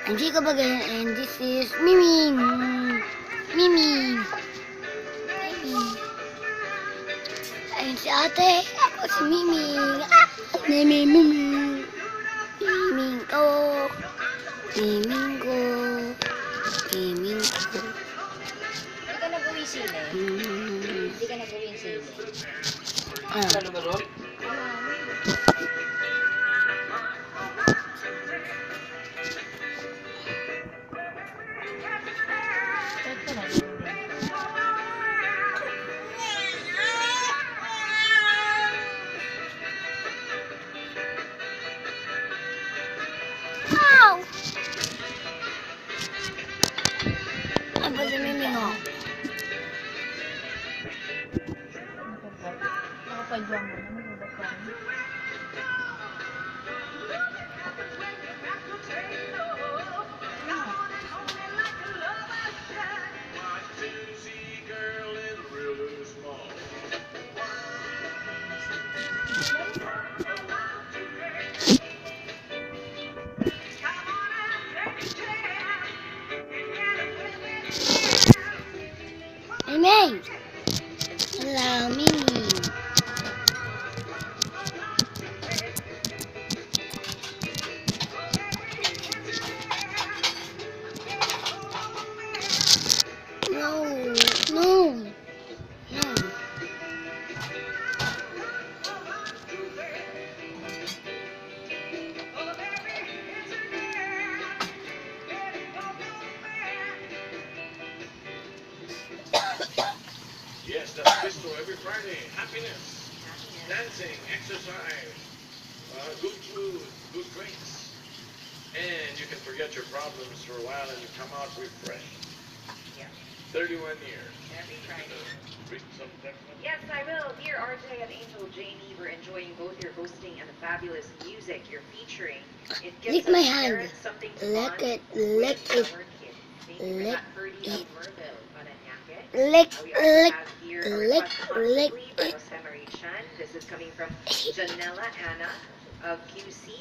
I'm Jacob again, and this is Mimi. Mimi. Ayun si ate. Ako si Mimi. Mimi. Miming ko. Miming ko. Miming ko. Hindi ka nag-uwi sila. Hindi ka nag-uwi sila. Ano ba doon? Ow! Ay ba si Miming ko? Nakapadyan mo na, magulat ka. Miming! Hello, Mimi. No. Yes, that's Crystal every Friday. Happiness, dancing, exercise, good food, good drinks. And you can forget your problems for a while and you come out refreshed. Yeah. 31 years. Every Friday. Read some definite. Yes, I will. Dear RJ and Angel Jamie, we're enjoying both your hosting and the fabulous music you're featuring. It gives Lick my us hand. parents something to Lick bond it. with Lick it. our kids. Thank you for Lick that birdie it. of Merville Pananyake. Lick, We also lick, have here a lick, request lick possibly by it. Jose Marichan. This is coming from Janella Anna of QC.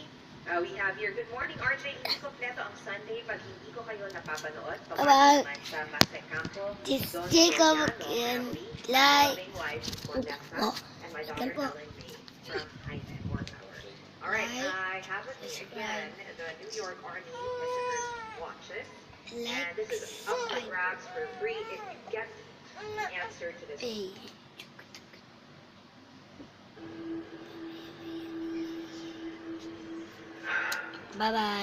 We have here, good morning RJ, hindi kompleto ang Sunday pag hindi ko kayo napapanood. Bye-bye. Naman sa Mase Campo. This Don Jacob Soriano, again. family, Like. loving wife for Lexa, Oh, and my yan daughter po. Helen May from Hyde War Tower. Alright, Like. I have with me again the New York Army visitors watches. And Like. this is up for grabs for free if you get the answer to this. Hey. Bye-bye.